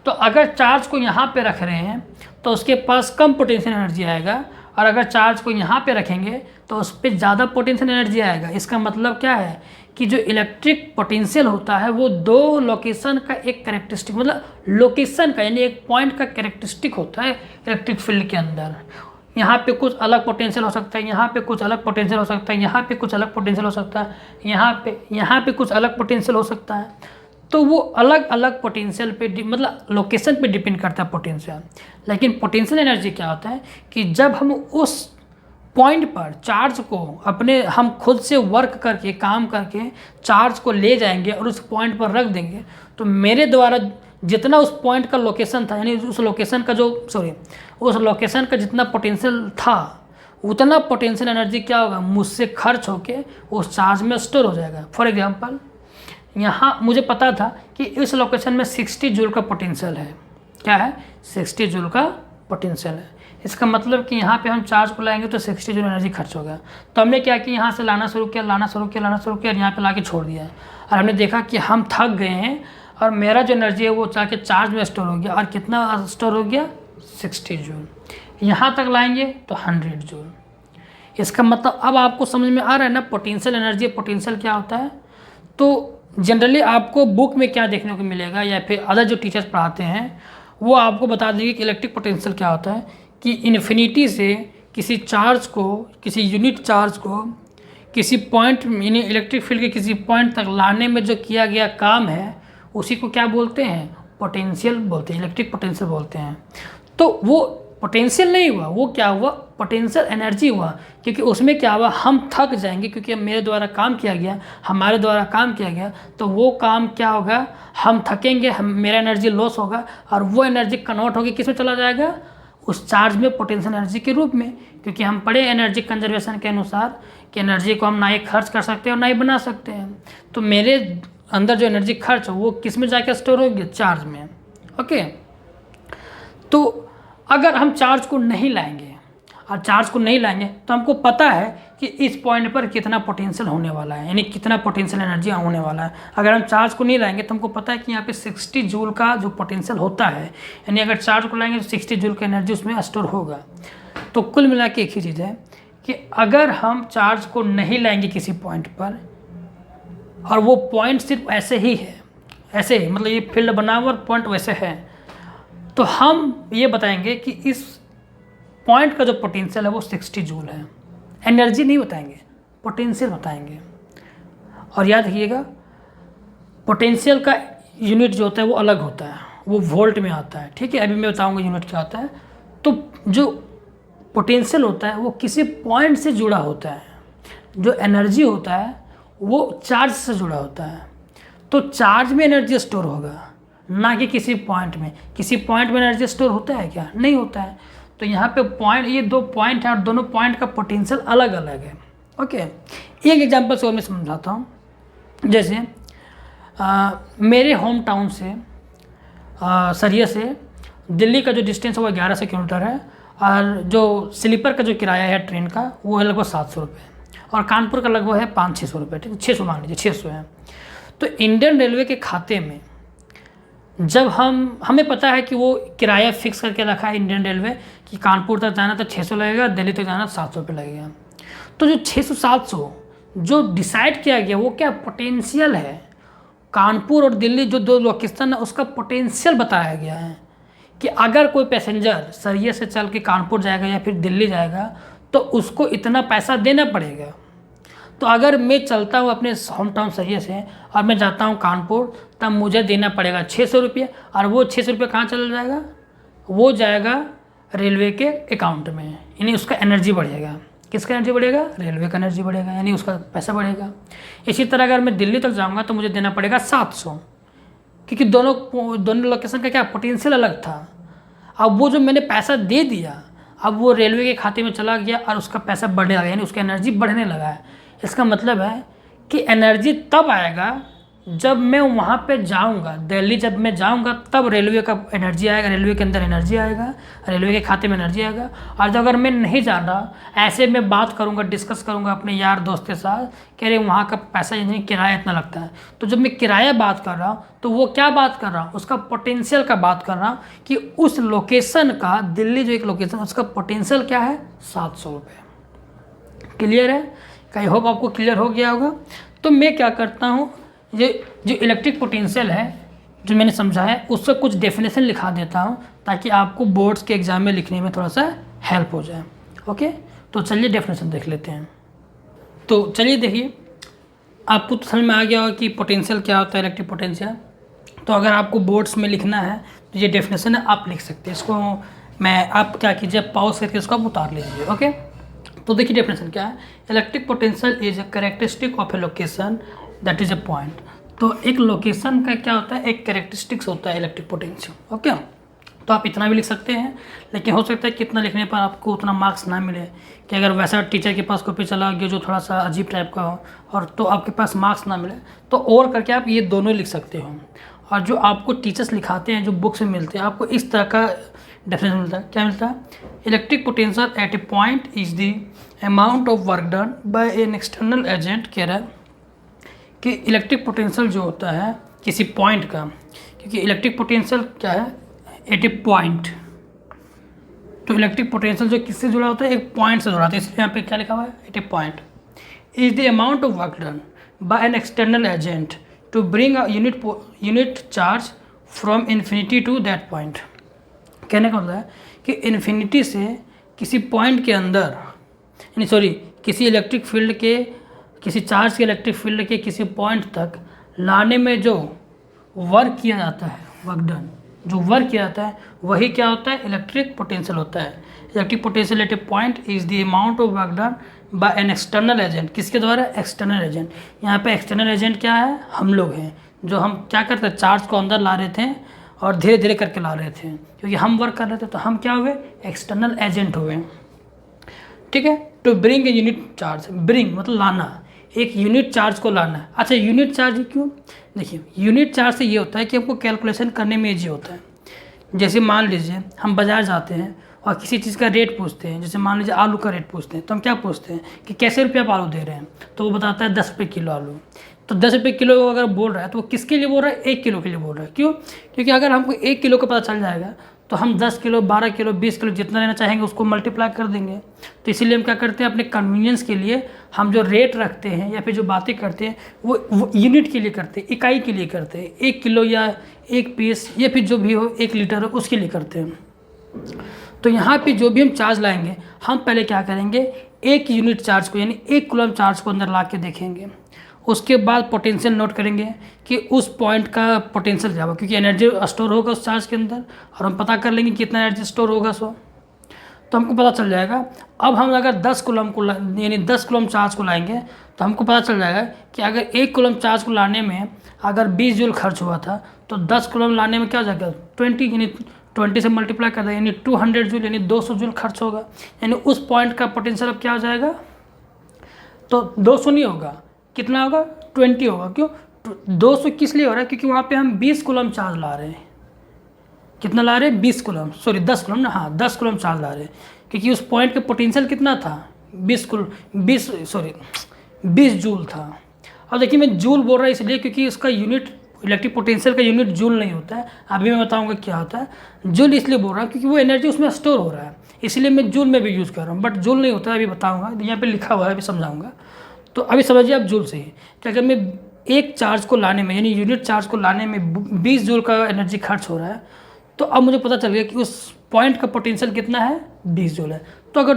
तो अगर चार्ज को यहाँ पे रख रहे हैं तो उसके पास कम पोटेंशियल एनर्जी आएगा, और अगर चार्ज को यहाँ पे रखेंगे तो उस पर ज़्यादा पोटेंशियल एनर्जी आएगा। इसका मतलब क्या है कि जो इलेक्ट्रिक पोटेंशियल होता है वो 2 लोकेशन का एक कैरेक्टरिस्टिक, मतलब लोकेशन का यानी एक पॉइंट का कैरेक्टरिस्टिक होता है इलेक्ट्रिक फील्ड के अंदर। यहाँ पे कुछ अलग पोटेंशियल हो सकता है, यहाँ पे कुछ अलग पोटेंशियल हो सकता है, यहाँ पे कुछ अलग पोटेंशियल हो सकता है, यहाँ पे कुछ अलग पोटेंशियल हो सकता है। तो वो अलग अलग पोटेंशियल पे मतलब लोकेशन पे डिपेंड करता है पोटेंशियल। लेकिन पोटेंशियल एनर्जी क्या होता है कि जब हम उस पॉइंट पर चार्ज को अपने हम खुद से वर्क करके काम करके चार्ज को ले जाएंगे और उस पॉइंट पर रख देंगे, तो मेरे द्वारा जितना उस पॉइंट का लोकेशन था, यानी उस लोकेशन का उस लोकेशन का जितना पोटेंशियल था, उतना पोटेंशियल एनर्जी क्या होगा, मुझसे खर्च होके उस चार्ज में स्टोर हो जाएगा। फॉर एग्जांपल, यहाँ मुझे पता था कि इस लोकेशन में 60 जूल का पोटेंशियल है। क्या है? 60 जूल का पोटेंशियल है। इसका मतलब कि यहाँ पे हम चार्ज को लाएंगे तो 60 जूल एनर्जी खर्च होगा। तो हमने क्या किया, यहाँ से लाना शुरू किया और यहाँ पे ला के छोड़ दिया। और हमने देखा कि हम थक गए हैं और मेरा जो एनर्जी है वो जाके चार्ज में स्टोर हो गया। और कितना स्टोर हो गया? 60 जूल। यहाँ तक लाएंगे तो 100 जूल। इसका मतलब अब आपको समझ में आ रहा है ना पोटेंशियल एनर्जी, पोटेंशियल क्या होता है। तो जनरली आपको बुक में क्या देखने को मिलेगा या फिर अदर जो टीचर्स पढ़ाते हैं वो आपको बता देंगे कि इलेक्ट्रिक पोटेंशियल क्या होता है, कि इन्फिनिटी से किसी चार्ज को, किसी यूनिट चार्ज को किसी पॉइंट, यानी इलेक्ट्रिक फील्ड के किसी पॉइंट तक लाने में जो किया गया काम है उसी को क्या बोलते हैं? पोटेंशियल बोलते हैं, इलेक्ट्रिक पोटेंशियल बोलते हैं। तो वो पोटेंशियल नहीं हुआ, वो क्या हुआ? पोटेंशियल एनर्जी हुआ। क्योंकि उसमें क्या हुआ, हम थक जाएंगे क्योंकि मेरे द्वारा काम किया गया, हमारे द्वारा काम किया गया, तो वो काम क्या होगा, हम थकेंगे, मेरा एनर्जी लॉस होगा और वो एनर्जी कन्वर्ट होगी किस में चला जाएगा? उस चार्ज में, पोटेंशियल एनर्जी के रूप में। क्योंकि हम पढ़े एनर्जी कंजर्वेशन के अनुसार कि एनर्जी को हम ना ही खर्च कर सकते हैं और ना ही बना सकते हैं। तो मेरे अंदर जो एनर्जी खर्च हो वो किस में जाकर स्टोर होगी? चार्ज में। ओके, तो अगर हम चार्ज को नहीं लाएंगे और चार्ज को नहीं लाएंगे तो हमको पता है कि इस पॉइंट पर कितना पोटेंशियल होने वाला है, यानी कितना पोटेंशियल एनर्जी होने वाला है। अगर हम चार्ज को नहीं लाएंगे तो हमको पता है कि यहाँ पे 60 जूल का जो पोटेंशियल होता है, यानी अगर चार्ज को लाएंगे तो 60 जूल का एनर्जी उसमें स्टोर होगा। तो कुल मिला के एक ही चीज़ है कि अगर हम चार्ज को नहीं लाएंगे किसी पॉइंट पर और वो पॉइंट सिर्फ ऐसे ही है, ऐसे ही मतलब ये फील्ड बना हुआ और पॉइंट वैसे है, तो हम ये बताएंगे कि इस पॉइंट का जो पोटेंशियल है वो 60 जूल है। एनर्जी नहीं बताएंगे, पोटेंशियल बताएंगे। और याद रखिएगा, पोटेंशियल का यूनिट जो होता है वो अलग होता है, वो वोल्ट में आता है। ठीक है, अभी मैं बताऊंगा यूनिट क्या होता है। तो जो पोटेंशियल होता है वो किसी पॉइंट से जुड़ा होता है, जो एनर्जी होता है वो चार्ज से जुड़ा होता है। तो चार्ज में एनर्जी स्टोर होगा, ना कि किसी पॉइंट में। किसी पॉइंट में एनर्जी स्टोर होता है क्या? नहीं होता है। तो यहाँ पे पॉइंट, ये दो पॉइंट है और दोनों पॉइंट का पोटेंशियल अलग अलग है। ओके, एक एग्जांपल से और मैं समझाता हूँ। जैसे मेरे होम टाउन से सरिया से दिल्ली का जो डिस्टेंस है वो 1100 किलोमीटर है और जो स्लीपर का जो किराया है ट्रेन का वो है लगभग 700 रुपये और कानपुर का लगभग है 500-600 रुपये। ठीक है, 600 मान लीजिए, 600 है। तो इंडियन रेलवे के खाते में जब हमें पता है कि वो किराया फिक्स करके रखा है इंडियन रेलवे कि कानपुर तक जाना तो 600 लगेगा, दिल्ली तक जाना 700 रुपये लगेगा। तो जो 600-700 जो डिसाइड किया गया वो क्या? पोटेंशियल है। कानपुर और दिल्ली जो दो लोकेशन है उसका पोटेंशियल बताया गया है कि अगर कोई पैसेंजर सरिया से चल के कानपुर जाएगा या फिर दिल्ली जाएगा तो उसको इतना पैसा देना पड़ेगा। तो अगर मैं चलता हूँ अपने होम टाउन सरिया से और मैं जाता हूँ कानपुर, तब मुझे देना पड़ेगा 600 रुपये और वो 600 रुपये कहाँ चला जाएगा? वो जाएगा रेलवे के अकाउंट में, यानी उसका एनर्जी बढ़ेगा। किसका एनर्जी बढ़ेगा? रेलवे का एनर्जी बढ़ेगा, यानी उसका पैसा बढ़ेगा। इसी तरह अगर मैं दिल्ली तक जाऊँगा तो मुझे देना पड़ेगा 700, क्योंकि दोनों लोकेशन का क्या पोटेंशियल अलग था। अब वो जो मैंने पैसा दे दिया अब वो रेलवे के खाते में चला गया और उसका पैसा बढ़ने लगा, यानी उसका एनर्जी बढ़ने लगा है। इसका मतलब है कि एनर्जी तब आएगा जब मैं वहाँ पे जाऊँगा, दिल्ली जब मैं जाऊँगा तब रेलवे का एनर्जी आएगा, रेलवे के अंदर एनर्जी आएगा, रेलवे के खाते में एनर्जी आएगा। और जब अगर मैं नहीं जा रहा, ऐसे मैं बात करूँगा, डिस्कस करूँगा अपने यार दोस्त के साथ, कह रहे वहाँ का पैसा नहीं, किराया इतना लगता है। तो जब मैं किराया बात कर रहा हूँ तो वो क्या बात कर रहा हूँ? उसका पोटेंशियल का बात कर रहा हूँ कि उस लोकेशन का, दिल्ली जो एक लोकेशन उसका पोटेंशियल क्या है? 700 रुपये। क्लियर है? आई होप आपको क्लियर हो गया होगा। तो मैं क्या करता हूँ, ये जो इलेक्ट्रिक पोटेंशियल है जो मैंने समझा है उसका कुछ डेफिनेशन लिखा देता हूँ ताकि आपको बोर्ड्स के एग्ज़ाम में लिखने में थोड़ा सा हेल्प हो जाए। ओके, तो चलिए डेफिनेशन देख लेते हैं। तो चलिए देखिए, आपको तो समझ में आ गया होगा कि पोटेंशियल क्या होता है, इलेक्ट्रिक पोटेंशियल। तो अगर आपको बोर्ड्स में लिखना है तो ये डेफिनेशन है, आप लिख सकते हैं इसको। मैं आप क्या कीजिए, पॉज करके इसको आप उतार लीजिए। ओके, तो देखिए डेफिनेशन क्या है। Electric potential is a characteristic of A location that is a point. तो एक लोकेशन का क्या होता है, एक कैरेक्टरिस्टिक्स होता है इलेक्ट्रिक पोटेंशियल। ओके, तो आप इतना भी लिख सकते हैं, लेकिन हो सकता है कितना लिखने पर आपको उतना मार्क्स ना मिले, कि अगर वैसा टीचर के पास कॉपी चला गया जो थोड़ा सा अजीब टाइप का हो और तो आपके पास मार्क्स ना मिले, तो और करके आप ये दोनों लिख सकते हो। और जो आपको टीचर्स लिखाते हैं, जो बुक्स में मिलते हैं, आपको इस तरह का डेफिनेशन मिलता है। क्या मिलता है? Electric potential at a point is the amount of work done by an external agent. कह रहा है कि इलेक्ट्रिक पोटेंशियल जो होता है किसी पॉइंट का, क्योंकि इलेक्ट्रिक पोटेंशियल क्या है, एट ए पॉइंट। तो इलेक्ट्रिक पोटेंशियल जो किससे जुड़ा होता है, एक पॉइंट से जुड़ा होता है, इसलिए यहाँ पे क्या लिखा हुआ है, at a point is the amount of work done by an external agent to bring a unit charge from infinity to that point. कहने का मतलब है कि इन्फिनिटी से किसी पॉइंट के अंदर, यानी सॉरी, किसी इलेक्ट्रिक फील्ड के, किसी चार्ज के इलेक्ट्रिक फील्ड के किसी पॉइंट तक लाने में जो वर्क किया जाता है, वर्क डन, जो वर्क किया जाता है वही क्या होता है, इलेक्ट्रिक पोटेंशियल होता है। Electric potential at a point is the amount of work done by an external agent. किसके द्वारा? External agent. यहाँ पे एक्सटर्नल एजेंट क्या है, हम लोग हैं, जो हम क्या करते हैं, चार्ज को अंदर ला रहे थे और धीरे धीरे करके ला रहे थे, क्योंकि हम वर्क कर रहे थे, तो हम क्या हुए, एक्सटर्नल एजेंट हुए। ठीक है, to bring a unit charge, bring मतलब लाना, एक यूनिट चार्ज को लाना। अच्छा, यूनिट चार्ज क्यों? देखिए, यूनिट चार्ज से ये होता है कि हमको कैलकुलेशन करने में ईजी होता है। जैसे मान लीजिए हम बाज़ार जाते हैं और किसी चीज़ का रेट पूछते हैं, जैसे मान लीजिए आलू का रेट पूछते हैं, तो हम क्या पूछते हैं कि कैसे रुपये आप आलू दे रहे हैं, तो वो बताता है 10 रुपये किलो आलू। तो 10 रुपये किलो अगर बोल रहा है तो वो किसके लिए बोल रहा है, 1 किलो के लिए बोल रहा है। क्यों? क्योंकि अगर हमको 1 किलो का पता चल जाएगा तो हम 10 किलो, 12 किलो, 20 किलो जितना लेना चाहेंगे उसको मल्टीप्लाई कर देंगे। तो इसीलिए हम क्या करते हैं, अपने कन्वीनियंस के लिए हम जो रेट रखते हैं या फिर जो बातें करते हैं वो यूनिट के लिए करते हैं, इकाई के लिए करते हैं, 1 किलो या 1 पीस या फिर जो भी हो, 1 लीटर हो, उसके लिए करते हैं। तो यहाँ पे जो भी हम चार्ज लाएंगे, हम पहले क्या करेंगे, 1 यूनिट चार्ज को यानी 1 कूलम चार्ज को अंदर ला के देखेंगे। उसके बाद पोटेंशियल नोट करेंगे कि उस पॉइंट का पोटेंशियल क्या होगा, क्योंकि एनर्जी स्टोर होगा उस चार्ज के अंदर, और हम पता कर लेंगे कितना एनर्जी स्टोर होगा सो, तो हमको पता चल जाएगा। अब हम अगर 10 कूलम को यानी 10 कूलम चार्ज को लाएंगे तो हमको पता चल जाएगा कि अगर 1 कूलम चार्ज को लाने में अगर 20 जूल खर्च हुआ था, तो 10 कूलम लाने में क्या हो जाएगा, 20, यानी 20 से मल्टीप्लाई कर दें, यानी 200 जूल यानी 200 जूल खर्च होगा। यानी उस पॉइंट का पोटेंशियल अब क्या हो जाएगा, तो 200 नहीं होगा, कितना होगा, 20 होगा। क्यों? 200 किस लिए हो रहा है, क्योंकि वहाँ पे हम 20 कूलम चार्ज ला रहे हैं। कितना ला रहे हैं, 20 कूलम, सॉरी 10 कूलम ना, हाँ 10 कूलम चार्ज ला रहे हैं, क्योंकि उस पॉइंट का पोटेंशियल कितना था, 20 जूल था। अब देखिए मैं जूल बोल रहा हूँ इसलिए क्योंकि उसका यूनिट, इलेक्ट्रिक पोटेंशियल का यूनिट जूल नहीं होता है। अभी मैं बताऊंगा क्या होता है। जूल इसलिए बोल रहा हूँ क्योंकि वो एनर्जी उसमें स्टोर हो रहा है, इसलिए मैं जूल में भी यूज़ कर रहा हूँ, बट जूल नहीं होता है, अभी बताऊँगा, यहाँ पे लिखा हुआ है, अभी समझाऊँगा। तो अभी समझिए आप जूल से ही कि अगर मैं एक चार्ज को लाने में यानी यूनिट चार्ज को लाने में 20 जूल का एनर्जी खर्च हो रहा है, तो अब मुझे पता चल गया कि उस पॉइंट का पोटेंशियल कितना है, 20 जूल है। तो अगर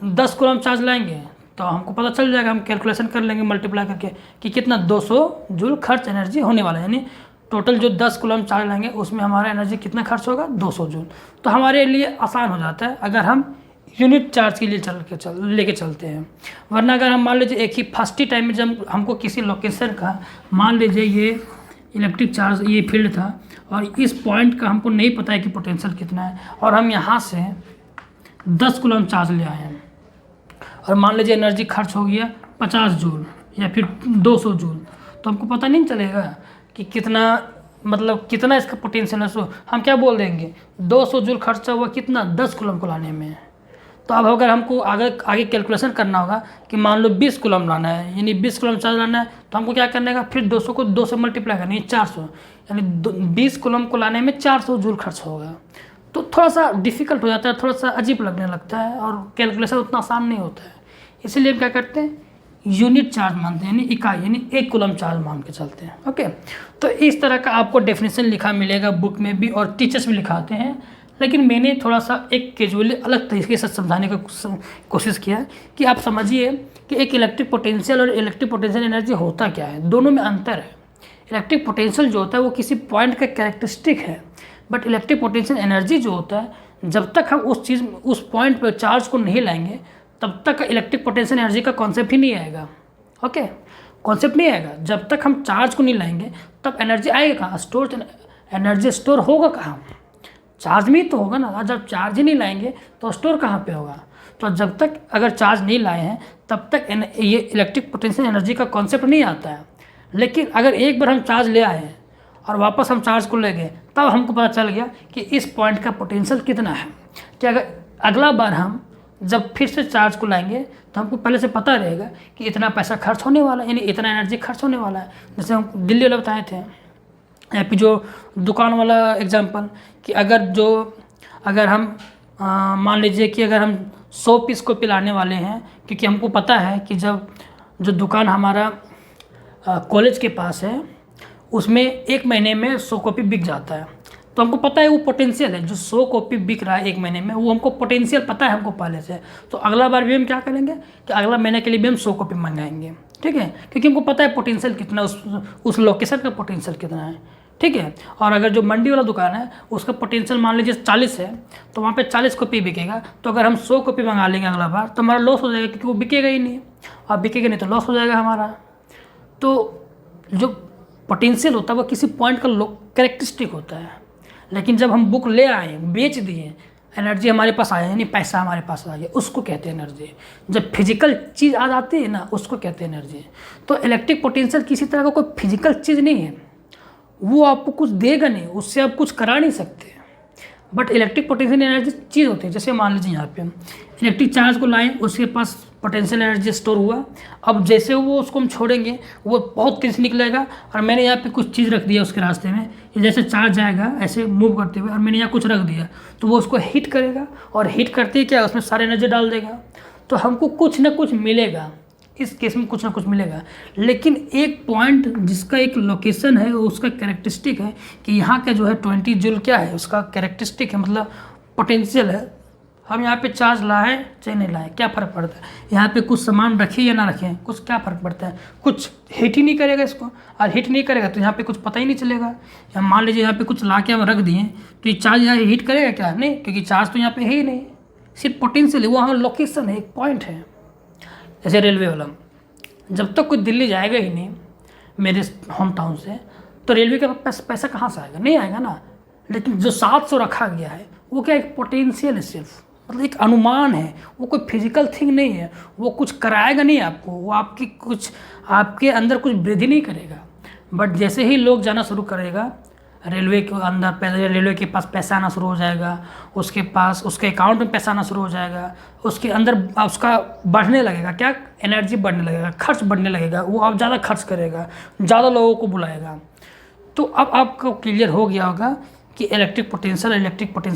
10 कूलम चार्ज लाएंगे तो हमको पता चल जाएगा, हम कैलकुलेशन कर लेंगे मल्टीप्लाई करके कि कितना 200 जूल खर्च एनर्जी होने वाला है। यानी टोटल जो 10 कूलम चार्ज लेंगे उसमें हमारा एनर्जी कितना खर्च होगा, 200 जूल। तो हमारे लिए आसान हो जाता है अगर हम यूनिट चार्ज के लिए लेके चलते हैं। वरना अगर हम मान लीजिए एक ही फर्स्ट ही टाइम में जब हमको किसी लोकेशन का, मान लीजिए ये इलेक्ट्रिक चार्ज ये फील्ड था और इस पॉइंट का हमको नहीं पता है कि पोटेंशियल कितना है, और हम यहाँ से 10 कूलम चार्ज ले आए हैं और मान लीजिए एनर्जी खर्च हो गया 50 जूल या फिर 200 जूल, तो हमको पता नहीं चलेगा कि कितना, मतलब कितना इसका पोटेंशियल है। सो हम क्या बोल देंगे, 200 जूल खर्चा हुआ कितना, 10 कूलम को लाने में। तो अब अगर हमको आगे कैलकुलेशन करना होगा कि मान लो 20 कूलम लाना है, यानी 20 कूलम चार्ज लाना है, तो हमको क्या करने का, फिर 200 को 2 से मल्टीप्लाई करनी है, 400, यानी 20 कूलम को लाने में 400 जूल खर्च होगा। तो थोड़ा सा डिफ़िकल्ट हो जाता है, थोड़ा सा अजीब लगने लगता है और कैलकुलेशन उतना आसान नहीं होता है। इसीलिए हम क्या करते हैं, यूनिट चार्ज मानते हैं, यानी इकाई, यानी 1 कूलम चार्ज मान के चलते हैं। ओके, तो इस तरह का आपको डेफिनेशन लिखा मिलेगा बुक में भी, और टीचर्स भी लिखाते हैं, लेकिन मैंने थोड़ा सा एक कैजुअली अलग तरीके से समझाने का कोशिश किया है कि आप समझिए कि एक इलेक्ट्रिक पोटेंशियल और इलेक्ट्रिक पोटेंशियल एनर्जी होता क्या है, दोनों में अंतर है। इलेक्ट्रिक पोटेंशियल जो होता है वो किसी पॉइंट का कैरेक्टरिस्टिक है, बट इलेक्ट्रिक पोटेंशियल एनर्जी जो होता है जब तक हम उस पॉइंट पर चार्ज को नहीं लाएंगे तब तक इलेक्ट्रिक पोटेंशियल एनर्जी का कॉन्सेप्ट ही नहीं आएगा। ओके, कॉन्सेप्ट नहीं आएगा। जब तक हम चार्ज को नहीं लाएंगे तब एनर्जी आएगा कहाँ, स्टोर एनर्जी स्टोर होगा कहाँ, चार्ज में ही तो होगा ना। जब चार्ज ही नहीं लाएंगे तो स्टोर कहाँ पे होगा। तो जब तक अगर चार्ज नहीं लाए हैं तब तक ये इलेक्ट्रिक पोटेंशियल एनर्जी का कॉन्सेप्ट नहीं आता है। लेकिन अगर एक बार हम चार्ज ले आए हैं और वापस हम चार्ज को ले गए तब हमको पता चल गया कि इस पॉइंट का पोटेंशियल कितना है, कि अगर अगला बार हम जब फिर से चार्ज को लाएंगे तो हमको पहले से पता रहेगा कि इतना पैसा खर्च होने वाला है, यानी इतना एनर्जी खर्च होने वाला है। जैसे हम दिल्ली वाला बताए थे, या फिर जो दुकान वाला एग्जांपल, कि अगर हम मान लीजिए कि अगर हम 100 पीस को पिलाने वाले हैं, क्योंकि हमको पता है कि जब जो दुकान हमारा कॉलेज के पास है उसमें एक महीने में 100 कॉपी बिक जाता है, तो हमको पता है वो पोटेंशियल है। जो 100 कॉपी बिक रहा है एक महीने में, वो हमको पोटेंशियल पता है हमको पहले से। तो अगला बार भी हम क्या करेंगे कि अगला महीने के लिए भी हम 100 कॉपी मंगाएंगे, ठीक है, क्योंकि हमको पता है पोटेंशियल कितना, उस लोकेशन का पोटेंशियल कितना है, ठीक है। और अगर जो मंडी वाला दुकान है उसका पोटेंशियल मान लीजिए 40 है, तो वहाँ पे 40 कॉपी बिकेगा। तो अगर हम 100 कॉपी मंगा लेंगे अगला बार तो हमारा लॉस हो जाएगा, क्योंकि वो बिकेगा ही नहीं, और बिकेगा नहीं तो लॉस हो जाएगा हमारा। तो जो पोटेंशियल होता है वो किसी पॉइंट का कैरेक्टरिस्टिक होता है। लेकिन जब हम बुक ले आए, बेच दिए, एनर्जी हमारे पास आया, यानी पैसा हमारे पास आ गया, उसको कहते हैं एनर्जी। जब फिजिकल चीज़ आ जाती है ना, उसको कहते हैं एनर्जी। तो इलेक्ट्रिक पोटेंशियल किसी तरह का कोई फिजिकल चीज़ नहीं है, वो आपको कुछ देगा नहीं, उससे आप कुछ करा नहीं सकते। बट इलेक्ट्रिक पोटेंशियल एनर्जी चीज़ होती है। जैसे मान लीजिए यहाँ पे हम इलेक्ट्रिक चार्ज को लाएं, उसके पास पोटेंशियल एनर्जी स्टोर हुआ। अब जैसे वो उसको हम छोड़ेंगे वो बहुत तेज निकलेगा, और मैंने यहाँ पे कुछ चीज़ रख दिया उसके रास्ते में, जैसे चार्ज जाएगा ऐसे मूव करते हुए, और मैंने यहाँ कुछ रख दिया तो वो उसको हीट करेगा, और हीट करते ही क्या उसमें सारी एनर्जी डाल देगा। तो हमको कुछ ना कुछ मिलेगा, इस केस में कुछ ना कुछ मिलेगा। लेकिन एक पॉइंट जिसका एक लोकेशन है, उसका कैरेक्टरिस्टिक है कि यहाँ का जो है 20 जूल क्या है, उसका कैरेक्टरिस्टिक है, मतलब पोटेंशियल है। हम यहाँ पे चार्ज लाए चाहे नहीं लाए क्या फ़र्क पड़ता है, यहाँ पे कुछ सामान रखें या ना रखें कुछ क्या फ़र्क पड़ता है, कुछ हीट ही नहीं करेगा इसको। और हीट नहीं करेगा तो यहाँ पे कुछ पता ही नहीं चलेगा। या मान लीजिए यहाँ पे कुछ ला के हम रख दिए तो ये चार्ज यहाँ हीट करेगा क्या, नहीं, क्योंकि चार्ज तो यहाँ पे है ही नहीं, सिर्फ पोटेंशियल है, वो वहाँ लोकेशन है, एक पॉइंट है। जैसे रेलवे वाला, जब तक कोई दिल्ली जाएगा ही नहीं मेरे होम टाउन से, तो रेलवे का पैसा कहाँ से आएगा, नहीं आएगा ना। लेकिन जो 700 रखा गया है वो क्या एक पोटेंशियल है, सिर्फ मतलब एक अनुमान है, वो कोई फिजिकल थिंग नहीं है, वो कुछ कराएगा नहीं आपको, वो आपके अंदर कुछ वृद्धि नहीं करेगा। बट जैसे ही लोग जाना शुरू करेगा रेलवे के अंदर, रेलवे के पास पैसा आना शुरू हो जाएगा, उसके अकाउंट में पैसा आना शुरू हो जाएगा, उसके अंदर उसका बढ़ने लगेगा, क्या एनर्जी बढ़ने लगेगा, खर्च बढ़ने लगेगा, वो अब ज़्यादा खर्च करेगा, ज़्यादा लोगों को बुलाएगा। तो अब आपको क्लियर हो गया होगा कि इलेक्ट्रिक पोटेंशियल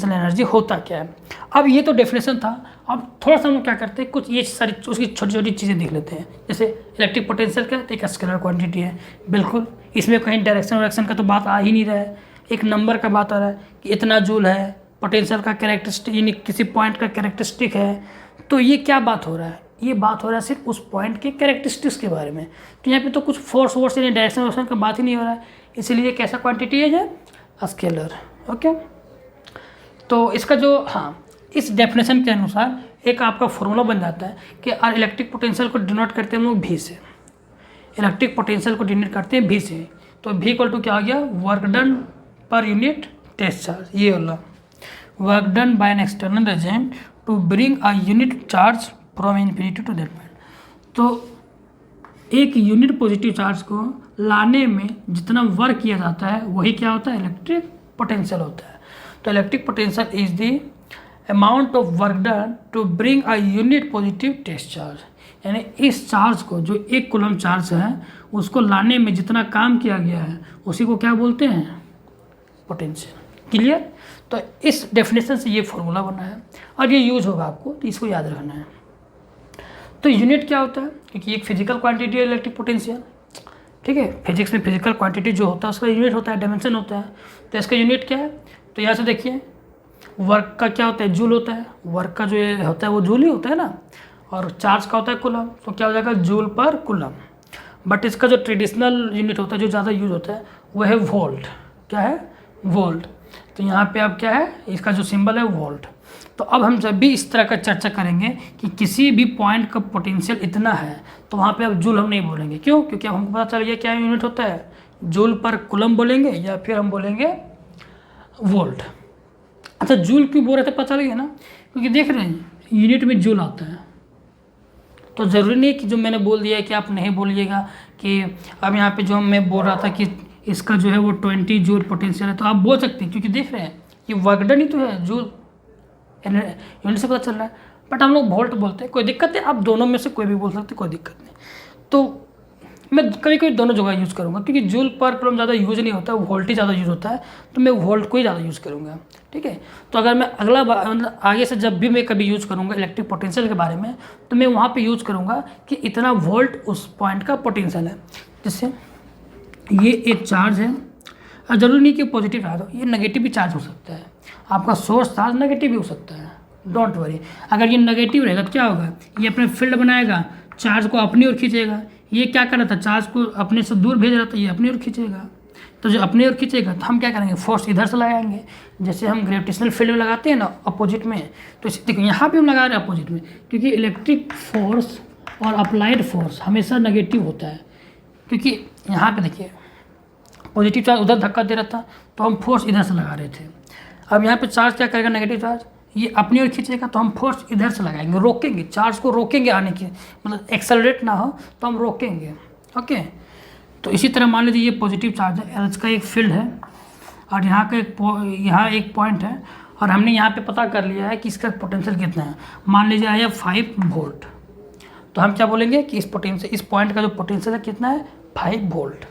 एनर्जी होता क्या है। अब ये तो डेफिनेशन था। अब थोड़ा सा हम क्या करते हैं, कुछ ये सारी उसकी छोटी छोटी चीज़ें देख लेते हैं। जैसे इलेक्ट्रिक पोटेंशियल क्या है, एक स्केलर क्वांटिटी है, बिल्कुल, इसमें कहीं डायरेक्शन का तो बात आ ही नहीं रहा है, एक नंबर का बात आ रहा है कि इतना जूल है, पोटेंशियल का कैरेक्टरिस्टिक यानी किसी पॉइंट का कैरेक्टरिस्टिक है। तो ये क्या बात हो रहा है, ये बात हो रहा है सिर्फ उस पॉइंट के कैरेक्टरिस्टिक्स के बारे में। तो यहाँ पे तो कुछ फोर्स वोर्स यानी डायरेक्शन का बात ही नहीं हो रहा है, इसीलिए कैसा क्वांटिटी है जो स्केलर। ओके, तो इसका जो इस डेफिनेशन के अनुसार एक आपका फॉर्मूला बन जाता है कि इलेक्ट्रिक पोटेंशियल को डिनोट करते हैं हम लोग भी से, इलेक्ट्रिक पोटेंशियल को डिनोट करते हैं भी से। तो भी इक्वल टू क्या हो गया, वर्क डन पर यूनिट टेस्ट चार्ज, ये वाला work done by an external agent to bring a unit charge from infinity to that point. तो एक यूनिट पॉजिटिव चार्ज को लाने में जितना वर्क किया जाता है वही क्या होता है, इलेक्ट्रिक पोटेंशियल होता है। तो electric potential is the amount of work done to bring a unit positive test charge, यानी इस चार्ज को जो 1 कूलम चार्ज है उसको लाने में जितना काम किया गया है उसी को क्या बोलते हैं, पोटेंशियल। क्लियर। तो इस डेफिनेशन से ये फॉर्मूला बना है और ये यूज होगा आपको, तो इसको याद रखना है। तो यूनिट क्या होता है, क्योंकि एक फिजिकल क्वांटिटी है इलेक्ट्रिक पोटेंशियल, ठीक है, फिजिक्स में फिजिकल क्वांटिटी जो होता है उसका यूनिट होता है, डायमेंशन होता है। तो इसका यूनिट क्या है, तो यहाँ से देखिए वर्क का क्या होता है, जूल होता है, वर्क का जो ये होता है वो जूल ही होता है ना, और चार्ज का होता है कूलम, तो क्या हो जाएगा जूल पर कूलम। बट इसका जो ट्रेडिशनल यूनिट होता है, जो ज़्यादा यूज होता है, वो है वोल्ट। क्या है? वोल्ट। तो यहाँ पे अब क्या है, इसका जो सिंबल है वोल्ट। तो अब हम जब भी इस तरह का चर्चा करेंगे कि किसी भी पॉइंट का पोटेंशियल इतना है, तो वहाँ पे अब जूल हम नहीं बोलेंगे। क्यों? क्योंकि अब हमको पता चल गया क्या यूनिट होता है, जूल पर कूलम बोलेंगे या फिर हम बोलेंगे वोल्ट। अच्छा, जूल क्यों बोल रहे थे पता चल गया ना, क्योंकि देख रहे हैं यूनिट में जूल आता है। तो ज़रूरी नहीं कि जो मैंने बोल दिया है कि आप नहीं बोलिएगा कि अब यहाँ पे जो मैं बोल रहा था कि इसका जो है वो 20 जूल पोटेंशियल है, तो आप बोल सकते हैं, क्योंकि देख रहे हैं ये वर्क डन ही तो है, जूल यूनिट से पता चल रहा है। बट हम लोग वोल्ट बोलते हैं, कोई दिक्कत है, आप दोनों में से कोई भी बोल सकते हैं, कोई दिक्कत नहीं। तो मैं कभी कभी दोनों जगह यूज़ करूँगा, क्योंकि जूल पर कूलम ज़्यादा यूज़ नहीं होता है, वोल्ट ही ज़्यादा यूज़ होता है, तो मैं वोल्ट को ही ज़्यादा यूज़ करूँगा। ठीक है, तो अगर मैं अगला मतलब आगे से जब भी मैं कभी यूज़ करूँगा इलेक्ट्रिक पोटेंशियल के बारे में, तो मैं वहाँ पे यूज़ करूँगा कि इतना वोल्ट उस पॉइंट का पोटेंशियल है। जिससे ये एक चार्ज है, और ज़रूरी नहीं कि पॉजिटिव चार्ज हो, ये नेगेटिव भी चार्ज हो सकता है। आपका सोर्स चार्ज नेगेटिव भी हो सकता है, डोंट वरी। अगर ये नेगेटिव रहेगा तो क्या होगा, ये अपने फील्ड बनाएगा, चार्ज को अपनी ओर खींचेगा। ये क्या कर रहा था, चार्ज को अपने से दूर भेज रहा था, ये अपनी ओर खींचेगा। तो जो अपनी ओर खींचेगा तो हम क्या करेंगे, फोर्स इधर से लगाएंगे, जैसे हम ग्रेविटेशनल फील्ड में लगाते हैं ना अपोजिट में। तो इसी देखो यहाँ पे हम लगा रहे हैं अपोजिट में, क्योंकि इलेक्ट्रिक फोर्स और अप्लाइड फोर्स हमेशा नेगेटिव होता है। क्योंकि यहाँ पे देखिए पॉजिटिव चार्ज उधर धक्का दे रहा था, तो हम फोर्स इधर से लगा रहे थे। अब यहाँ पे चार्ज क्या करेगा, नेगेटिव चार्ज ये अपनी ओर खींचेगा, तो हम फोर्स इधर से लगाएंगे, रोकेंगे, चार्ज को रोकेंगे आने की, मतलब एक्सेलरेट ना हो तो हम रोकेंगे। ओके, तो इसी तरह मान लीजिए ये पॉजिटिव चार्ज है, एर्थ का एक फील्ड है, और यहाँ का एक पॉइंट है, और हमने यहाँ पे पता कर लिया है कि इसका पोटेंशियल कितना है। मान लीजिए आया 5 वोल्ट, तो हम क्या बोलेंगे कि इस पॉइंट का जो पोटेंशियल है कितना है, 5 वोल्ट।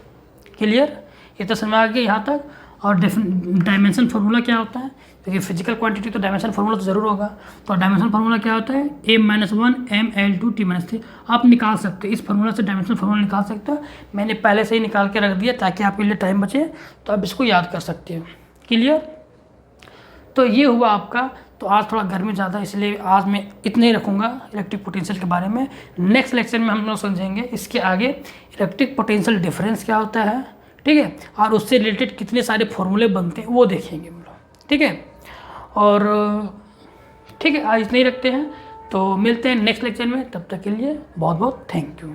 क्लियर? ये तो समझ आ गया यहाँ तक। और डायमेंशन फार्मूला क्या होता है, क्योंकि फिजिकल क्वांटिटी तो डायमेंशन फार्मूला तो ज़रूर होगा। तो डायमेंशन फार्मूला क्या होता है, m-1 ml2 t-3। आप निकाल सकते हैं, इस फार्मूला से डायमेंशन फार्मूला निकाल सकते हो। मैंने पहले से ही निकाल के रख दिया ताकि आपके लिए टाइम बचे, तो आप इसको याद कर सकते हो। क्लियर? तो ये हुआ आपका। तो आज थोड़ा गर्मी ज़्यादा, इसलिए आज मैं इतने ही रखूँगा इलेक्ट्रिक पोटेंशियल के बारे में। नेक्स्ट लेक्चर में हम लोग समझेंगे इसके आगे इलेक्ट्रिक पोटेंशियल डिफरेंस क्या होता है, ठीक है, और उससे रिलेटेड कितने सारे फॉर्मूले बनते हैं वो देखेंगे हम लोग। ठीक है, और ठीक है आज इतने ही रखते हैं, तो मिलते हैं नेक्स्ट लेक्चर में। तब तक के लिए बहुत बहुत थैंक यू।